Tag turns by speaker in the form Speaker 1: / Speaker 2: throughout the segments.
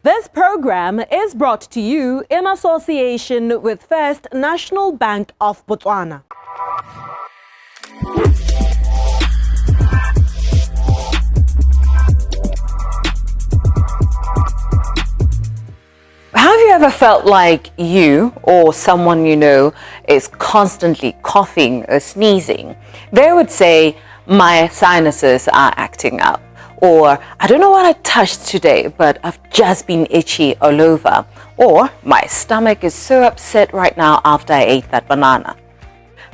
Speaker 1: This program is brought to you in association with First National Bank of Botswana. Have you ever felt like you or someone you know is constantly coughing or sneezing? They would say, my sinuses are acting up. Or, I don't know what I touched today, but I've just been itchy all over. Or, my stomach is so upset right now after I ate that banana.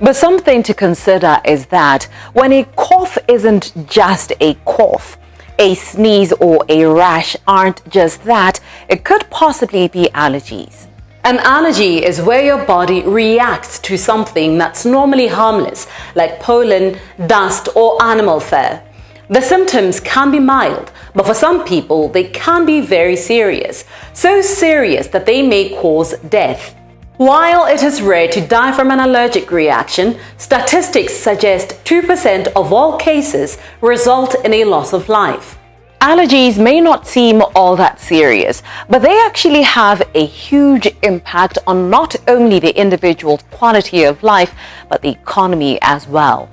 Speaker 1: But something to consider is that when a cough isn't just a cough, a sneeze or a rash aren't just that, it could possibly be allergies. An allergy is where your body reacts to something that's normally harmless, like pollen, dust, or animal fur. The symptoms can be mild, but for some people, they can be very serious. So serious that they may cause death. While it is rare to die from an allergic reaction, statistics suggest 2% of all cases result in a loss of life. Allergies may not seem all that serious, but they actually have a huge impact on not only the individual's quality of life, but the economy as well.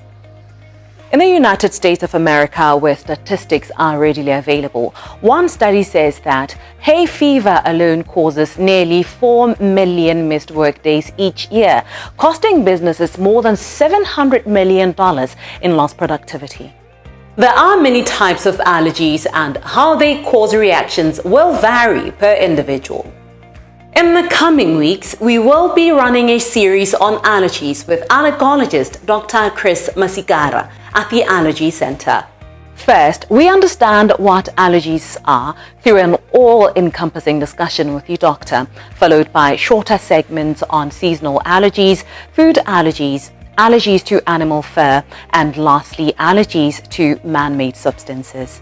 Speaker 1: In the United States of America, where statistics are readily available, one study says that hay fever alone causes nearly 4 million missed workdays each year, costing businesses more than $700 million in lost productivity. There are many types of allergies, and how they cause reactions will vary per individual. In the coming weeks, we will be running a series on allergies with Allergologist Dr. Kris Masikara at the Allergies Center. First, we understand what allergies are through an all-encompassing discussion with the doctor, followed by shorter segments on seasonal allergies, food allergies, allergies to animal fur, and lastly, allergies to man-made substances.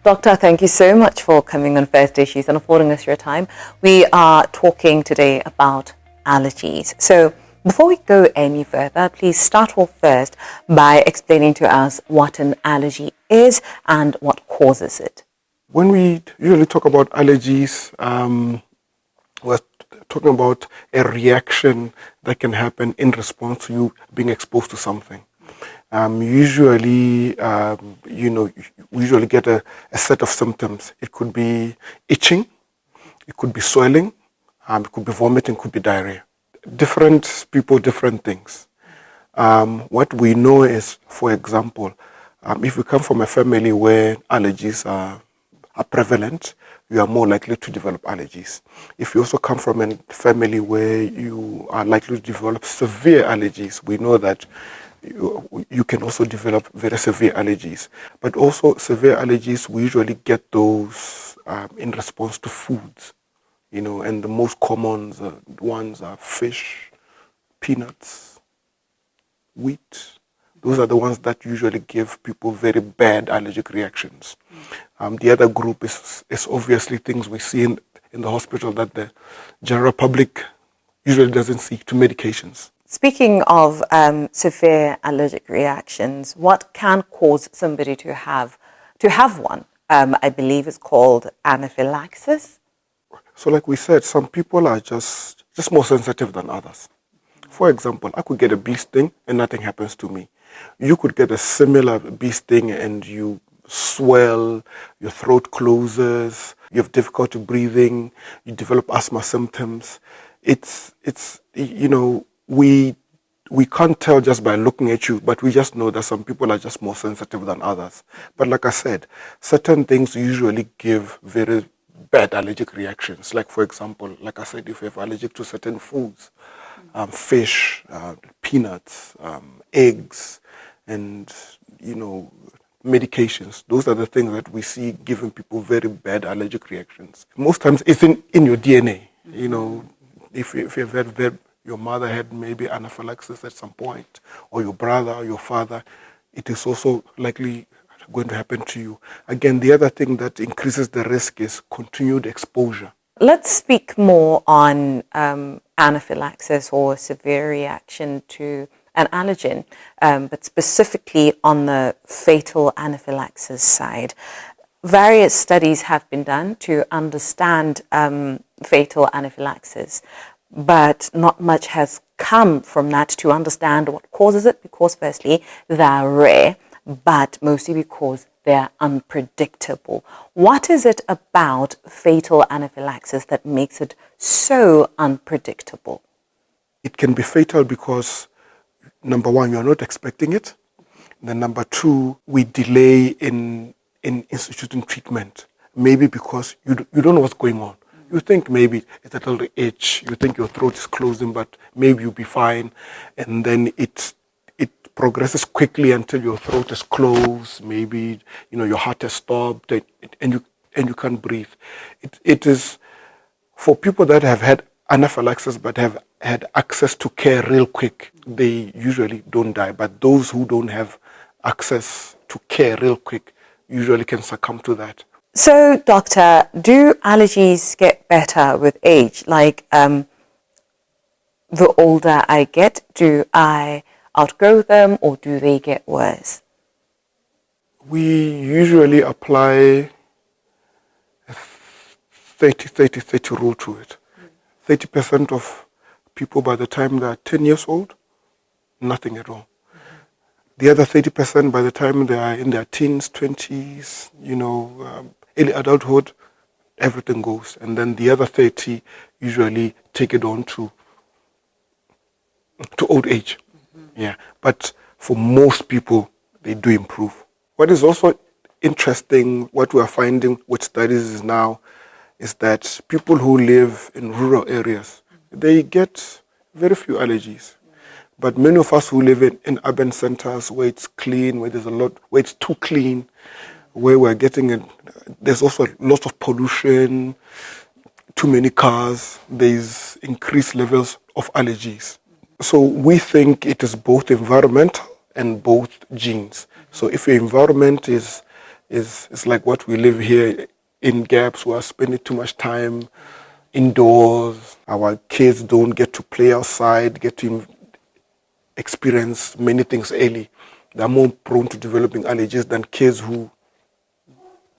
Speaker 1: Doctor, thank you so much for coming on First Issues and affording us your time. We are talking today about allergies. So before we go any further, please start off first by explaining to us what an allergy is and what causes it.
Speaker 2: When we usually talk about allergies, we're talking about a reaction that can happen in response to you being exposed to something. We usually get a set of symptoms. It could be itching, it could be swelling, it could be vomiting, it could be diarrhea. Different people, different things. What we know is, for example, if you come from a family where allergies are prevalent, you are more likely to develop allergies. If you also come from a family where you are likely to develop severe allergies, we know that you can also develop very severe allergies. But also severe allergies, we usually get those in response to foods, and the most common ones are fish, peanuts, wheat. Those are the ones that usually give people very bad allergic reactions. The other group is obviously things we see in the hospital that the general public usually doesn't see, to medications.
Speaker 1: Speaking of severe allergic reactions, what can cause somebody to have one? I believe it's called anaphylaxis.
Speaker 2: So like we said, some people are just more sensitive than others. For example, I could get a bee sting and nothing happens to me. You could get a similar bee sting and you swell, your throat closes, you have difficulty breathing, you develop asthma symptoms. We can't tell just by looking at you, but we just know that some people are just more sensitive than others. But like I said, certain things usually give very bad allergic reactions. Like, for example, like I said, if you're allergic to certain foods, fish, peanuts, eggs, and, medications, those are the things that we see giving people very bad allergic reactions. Most times it's in your DNA. If you've had your mother had maybe anaphylaxis at some point, or your brother or your father, it is also likely going to happen to you. Again, the other thing that increases the risk is continued exposure.
Speaker 1: Let's speak more on anaphylaxis or severe reaction to an allergen, but specifically on the fatal anaphylaxis side. various studies have been done to understand fatal anaphylaxis, but not much has come from that to understand what causes it, because firstly, they're rare, but mostly because they're unpredictable. What is it about fatal anaphylaxis that makes it so unpredictable?
Speaker 2: It can be fatal because, number one, you're not expecting it. Then number two, we delay in instituting treatment. Maybe because you don't know what's going on. You think maybe it's a little itch, you think your throat is closing, but maybe you'll be fine. And then it progresses quickly until your throat is closed, maybe your heart has stopped, and you can't breathe. It is for people that have had anaphylaxis but have had access to care real quick, they usually don't die. But those who don't have access to care real quick usually can succumb to that.
Speaker 1: So, doctor, do allergies get better with age? Like, the older I get, do I outgrow them, or do they get worse?
Speaker 2: We usually apply a 30 rule to it. 30% of people, by the time they're 10 years old, nothing at all. The other 30%, by the time they are in their teens, 20s, early adulthood, everything goes. And then the other 30 usually take it on to old age. Yeah. But for most people, they do improve. What is also interesting, what we are finding with studies now, is that people who live in rural areas, they get very few allergies. But many of us who live in urban centers where it's clean, where where it's too clean, where we're getting it, there's also lots of pollution, too many cars, there's increased levels of allergies. So we think it is both environmental and both genes. So if your environment is like what we live here in Gaps, we are spending too much time indoors, our kids don't get to play outside, get to experience many things early. They're more prone to developing allergies than kids who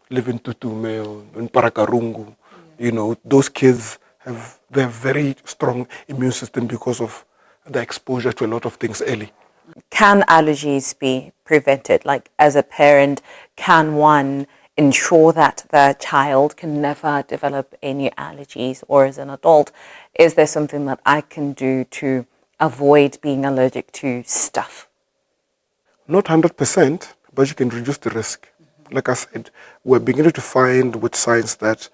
Speaker 2: live in Tutume or in Parakarungu. Those kids have very strong immune system because of the exposure to a lot of things early.
Speaker 1: Can allergies be prevented? Like, as a parent, can one ensure that the child can never develop any allergies? Or as an adult, is there something that I can do to avoid being allergic to stuff?
Speaker 2: Not 100%, but you can reduce the risk. Like I said, we're beginning to find with science that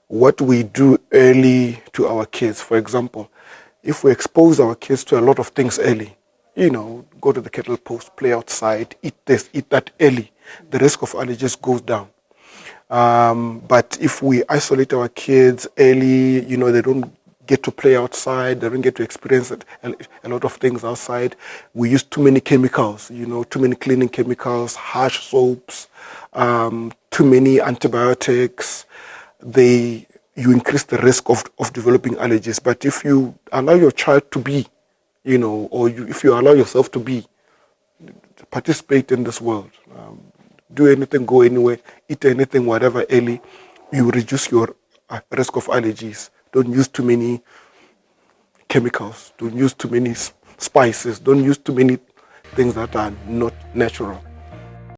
Speaker 2: what we do early to our kids, for example, if we expose our kids to a lot of things early, go to the kettle post, play outside, eat this, eat that early, the risk of allergies goes down. But if we isolate our kids early, they don't get to play outside, they don't get to experience a lot of things outside. We use too many chemicals, too many cleaning chemicals, harsh soaps, too many antibiotics. You increase the risk of developing allergies. But if you allow your child to be, if you allow yourself to be, participate in this world, do anything, go anywhere, eat anything, whatever early, you reduce your risk of allergies. Don't use too many chemicals. Don't use too many spices. Don't use too many things that are not natural.